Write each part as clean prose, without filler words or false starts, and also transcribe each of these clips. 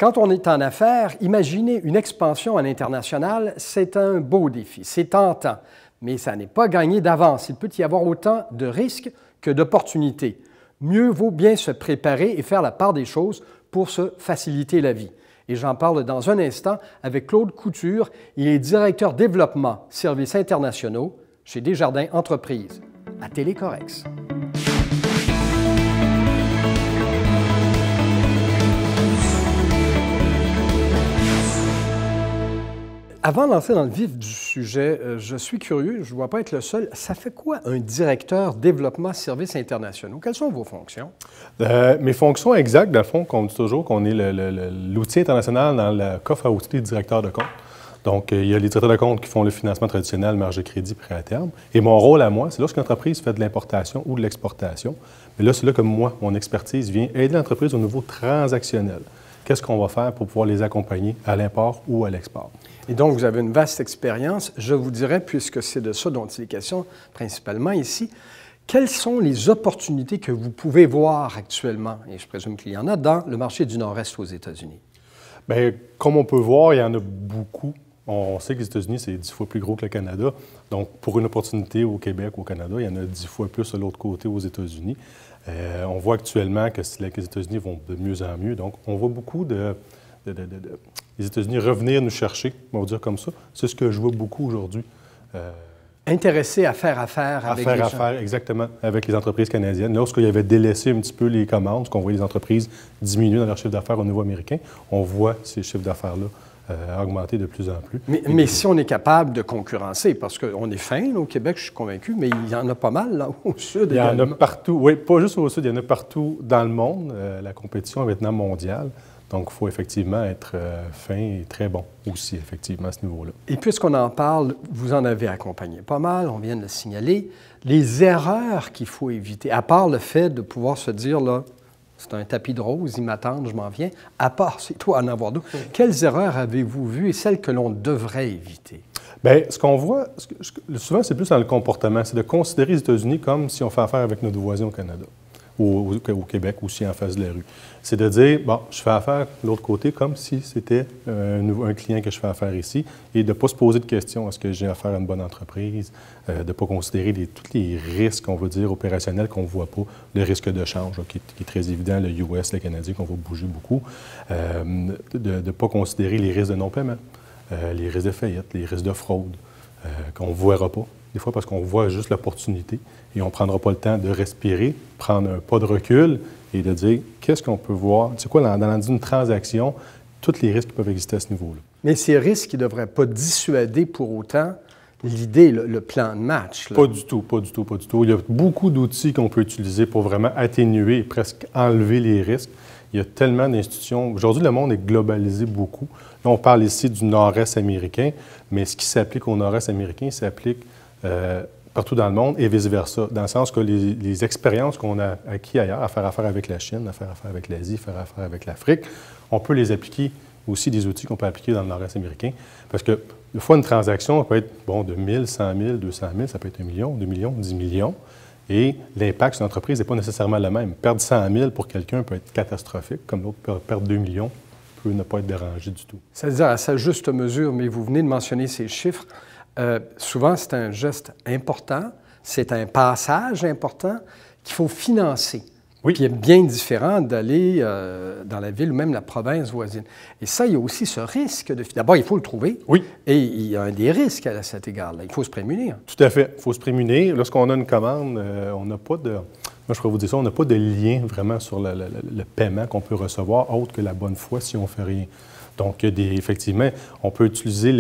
Quand on est en affaires, imaginer une expansion à l'international, c'est un beau défi, c'est tentant, mais ça n'est pas gagné d'avance. Il peut y avoir autant de risques que d'opportunités. Mieux vaut bien se préparer et faire la part des choses pour se faciliter la vie. Et j'en parle dans un instant avec Claude Couture. Il est directeur développement services internationaux chez Desjardins Entreprises à Télécorex. Avant d'entrer dans le vif du sujet, je suis curieux, je ne dois pas être le seul. Ça fait quoi un directeur développement services internationaux? Quelles sont vos fonctions? Mes fonctions exactes, dans le fond, qu'on dit toujours qu'on est l'outil international dans le coffre à outils des directeurs de compte. Donc, il y a les directeurs de compte qui font le financement traditionnel, marge de crédit, prêt à terme. Et mon rôle à moi, c'est lorsqu'une entreprise fait de l'importation ou de l'exportation. Mais là, c'est là que moi, mon expertise vient aider l'entreprise au niveau transactionnel. Qu'est-ce qu'on va faire pour pouvoir les accompagner à l'import ou à l'export? Et donc, vous avez une vaste expérience. Je vous dirais, puisque c'est de ça dont il est question principalement ici, quelles sont les opportunités que vous pouvez voir actuellement, et je présume qu'il y en a, dans le marché du Nord-Est aux États-Unis? Bien, comme on peut voir, il y en a beaucoup. On sait que les États-Unis, c'est 10 fois plus gros que le Canada. Donc, pour une opportunité au Québec ou au Canada, il y en a 10 fois plus de l'autre côté aux États-Unis. On voit actuellement que les États-Unis vont de mieux en mieux. Donc, on voit beaucoup les États-Unis revenir nous chercher, on va dire comme ça. C'est ce que je vois beaucoup aujourd'hui. Intéressés à faire affaire avec les gens. À faire affaire, exactement, avec les entreprises canadiennes. Lorsqu'il y avait délaissé un petit peu les commandes, qu'on voyait les entreprises diminuer dans leur chiffre d'affaires au niveau américain, on voit ces chiffres d'affaires-là augmenter de plus en plus. Mais si on est capable de concurrencer, parce qu'on est fin là, au Québec, je suis convaincu, mais il y en a pas mal là, au sud. Il y en a partout, oui, pas juste au sud, il y en a partout dans le monde. La compétition est maintenant mondiale. Donc, il faut effectivement être fin et très bon aussi, effectivement, à ce niveau-là. Et puisqu'on en parle, vous en avez accompagné pas mal, on vient de le signaler. Les erreurs qu'il faut éviter, à part le fait de pouvoir se dire, là, c'est un tapis de rose, ils m'attendent, je m'en viens, à part, c'est toi à en avoir d'autres. Quelles erreurs avez-vous vues et celles que l'on devrait éviter? Bien, ce qu'on voit, souvent, c'est plus dans le comportement. C'est de considérer les États-Unis comme si on fait affaire avec notre voisin au Canada ou au Québec, aussi en face de la rue. C'est de dire, bon, je fais affaire de l'autre côté comme si c'était un client que je fais affaire ici et de ne pas se poser de questions. Est-ce que j'ai affaire à une bonne entreprise? De ne pas considérer tous les risques, on va dire, opérationnels qu'on ne voit pas. Le risque de change, là, qui est très évident, le US, le Canadien, qu'on va bouger beaucoup. De ne pas considérer les risques de non-paiement, les risques de faillite, les risques de fraude, qu'on ne verra pas. Des fois, parce qu'on voit juste l'opportunité et on ne prendra pas le temps de respirer, prendre un pas de recul et de dire qu'est-ce qu'on peut voir. Tu sais quoi, dans une transaction, tous les risques qui peuvent exister à ce niveau-là. Mais ces risques, ils ne devraient pas dissuader pour autant l'idée, le plan de match. Là. Pas du tout, pas du tout, pas du tout. Il y a beaucoup d'outils qu'on peut utiliser pour vraiment atténuer et presque enlever les risques. Il y a tellement d'institutions. Aujourd'hui, le monde est globalisé beaucoup. Là, on parle ici du Nord-Est américain, mais ce qui s'applique au Nord-Est américain s'applique partout dans le monde et vice-versa, dans le sens que les expériences qu'on a acquises ailleurs, à faire affaire avec la Chine, à faire affaire avec l'Asie, à faire affaire avec l'Afrique, on peut les appliquer aussi des outils qu'on peut appliquer dans le Nord-Est américain. Parce que, des fois, une transaction peut être bon, de 1 000, 100 000, 200 000, ça peut être 1 million, 2 millions, 10 millions. Et l'impact sur l'entreprise n'est pas nécessairement le même. Perdre 100 000 pour quelqu'un peut être catastrophique, comme l'autre perdre 2 millions peut ne pas être dérangé du tout. C'est-à-dire à sa juste mesure, mais vous venez de mentionner ces chiffres. Souvent, c'est un geste important, c'est un passage important qu'il faut financer. Oui. Qui est bien différent d'aller dans la ville ou même la province voisine. Et ça, il y a aussi ce risque de... D'abord, il faut le trouver. Oui. Et il y a des risques à cet égard-là. Il faut se prémunir. Tout à fait. Il faut se prémunir. Lorsqu'on a une commande, on n'a pas de... Moi, je pourrais vous dire ça, on n'a pas de lien vraiment sur le paiement qu'on peut recevoir, autre que la bonne foi si on ne fait rien. Donc, effectivement, on peut utiliser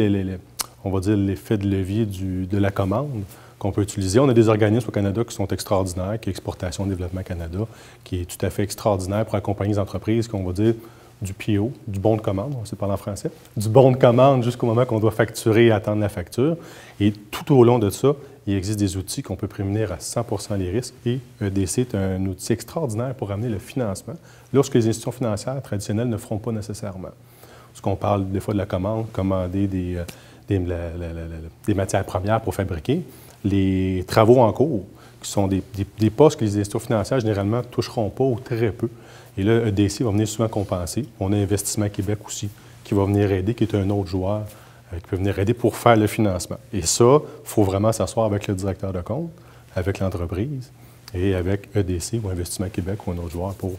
on va dire l'effet de levier de la commande qu'on peut utiliser. On a des organismes au Canada qui sont extraordinaires, qui est Exportation Développement Canada, qui est tout à fait extraordinaire pour accompagner les entreprises, qu'on va dire du PO, du bon de commande, on sait parler en français, du bon de commande jusqu'au moment qu'on doit facturer et attendre la facture. Et tout au long de ça, il existe des outils qu'on peut prémunir à 100 % les risques et EDC est un outil extraordinaire pour amener le financement lorsque les institutions financières traditionnelles ne feront pas nécessairement. Parce qu'on parle des fois de la commande, commander des matières premières pour fabriquer, les travaux en cours, qui sont des postes que les institutions financières généralement ne toucheront pas ou très peu. Et là, EDC va venir souvent compenser. On a Investissement Québec aussi, qui va venir aider, qui est un autre joueur qui peut venir aider pour faire le financement. Et ça, il faut vraiment s'asseoir avec le directeur de compte, avec l'entreprise et avec EDC ou Investissement Québec ou un autre joueur pour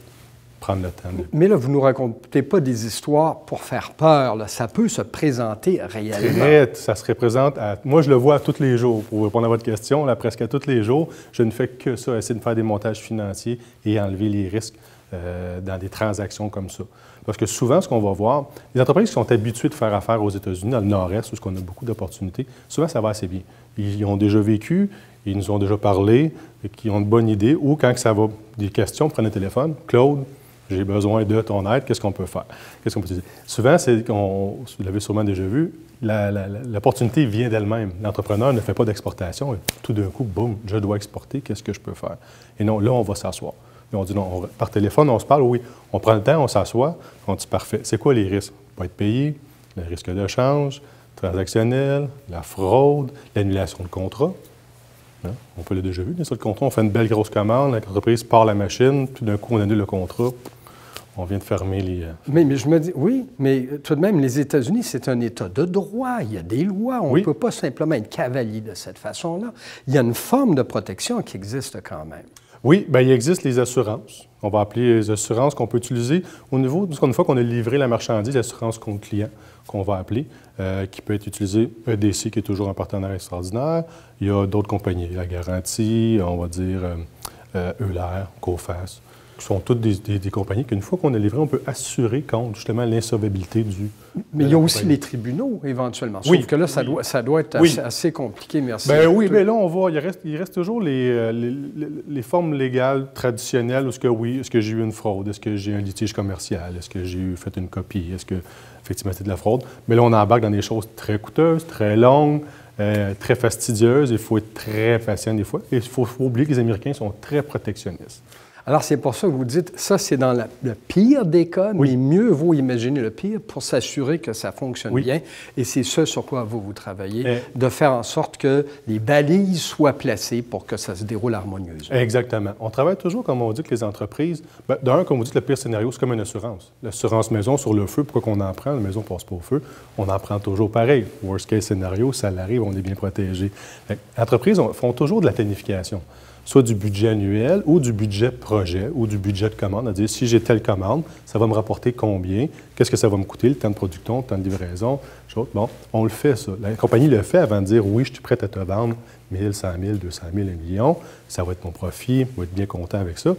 prendre le temps. Mais là, vous ne nous racontez pas des histoires pour faire peur. Là. Ça peut se présenter réellement. Ça se représente à... Moi, je le vois tous les jours. Pour répondre à votre question, là, presque à tous les jours, je ne fais que ça, essayer de faire des montages financiers et enlever les risques dans des transactions comme ça. Parce que souvent, ce qu'on va voir, les entreprises qui sont habituées de faire affaire aux États-Unis, dans le Nord-Est, où on a beaucoup d'opportunités, souvent, ça va assez bien. Ils ont déjà vécu, ils nous ont déjà parlé, ils ont une bonne idée, ou quand ça va des questions, prenez le téléphone, Claude, j'ai besoin de ton aide, qu'est-ce qu'on peut faire? Qu'est-ce qu'on peut dire? Souvent, vous l'avez sûrement déjà vu, l'opportunité vient d'elle-même. L'entrepreneur ne fait pas d'exportation et tout d'un coup, boum, je dois exporter, qu'est-ce que je peux faire? Et non, là, on va s'asseoir. Et on dit non, par téléphone, on se parle, oui, on prend le temps, on s'assoit, on dit parfait. C'est quoi les risques? Pas être payé, le risque de change, transactionnel, la fraude, l'annulation de contrat. Hein? On peut l'a déjà vu, sur le contrat, on fait une belle grosse commande, l'entreprise part la machine, tout d'un coup, on annule le contrat. On vient de fermer les... Mais je me dis, oui, mais tout de même, les États-Unis, c'est un État de droit. Il y a des lois. On ne peut pas simplement être cavalier de cette façon-là. Il y a une forme de protection qui existe quand même. Oui, bien, il existe les assurances. On va appeler les assurances qu'on peut utiliser au niveau, une fois qu'on a livré la marchandise, l'assurance contre client, qu'on va appeler, qui peut être utilisée, EDC, qui est toujours un partenaire extraordinaire. Il y a d'autres compagnies, la Garantie, on va dire Euler, Coface, qui sont toutes des compagnies qu'une fois qu'on a livré, on peut assurer contre justement l'insolvabilité du... Mais il y a aussi les tribunaux, éventuellement. Sauf que là, ça doit être assez compliqué, merci. Bien oui, mais là, on va... Il reste toujours les formes légales traditionnelles où est-ce que j'ai eu une fraude? Est-ce que j'ai un litige commercial? Est-ce que j'ai fait une copie? Est-ce que, effectivement, c'est de la fraude? Mais là, on embarque dans des choses très coûteuses, très longues, très fastidieuses. Il faut être très patient des fois. Et il faut oublier que les Américains sont très protectionnistes. Alors, c'est pour ça que vous dites, ça, c'est dans le pire des cas, mais mieux vaut imaginer le pire pour s'assurer que ça fonctionne bien. Et c'est ce sur quoi vous travaillez, de faire en sorte que les balises soient placées pour que ça se déroule harmonieusement. Exactement. On travaille toujours, comme on dit, que les entreprises... D'un, comme vous dites, le pire scénario, c'est comme une assurance. L'assurance maison sur le feu, pourquoi qu'on en prend? La maison ne passe pas au feu. On en prend toujours pareil. Worst case scénario, ça l'arrive, on est bien protégé. Les entreprises font toujours de la planification, soit du budget annuel ou du budget projet ou du budget de commande, c'est-à-dire si j'ai telle commande, ça va me rapporter combien, qu'est-ce que ça va me coûter, le temps de production, le temps de livraison, chose. Bon, on le fait, ça. La compagnie le fait avant de dire oui, je suis prête à te vendre 1000, 100 000, 200 000, 1 million, ça va être mon profit, on va être bien content avec ça.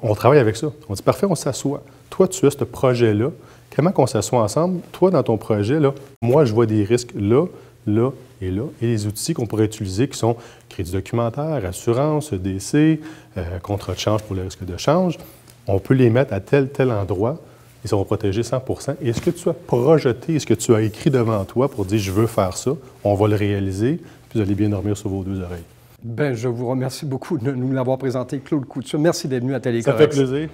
On travaille avec ça. On dit parfait, on s'assoit. Toi, tu as ce projet-là. Comment qu'on s'assoit ensemble? Toi, dans ton projet, là, moi, je vois des risques là, là et là. Et les outils qu'on pourrait utiliser qui sont crédit documentaire, assurance, EDC, contrat de change pour le risque de change, on peut les mettre à tel endroit. Ils seront protégés 100 %. Et est-ce que tu as projeté, est-ce que tu as écrit devant toi pour dire « je veux faire ça », on va le réaliser, puis vous allez bien dormir sur vos deux oreilles. Bien, je vous remercie beaucoup de nous l'avoir présenté, Claude Couture. Merci d'être venu à Télécorrect. Ça fait plaisir.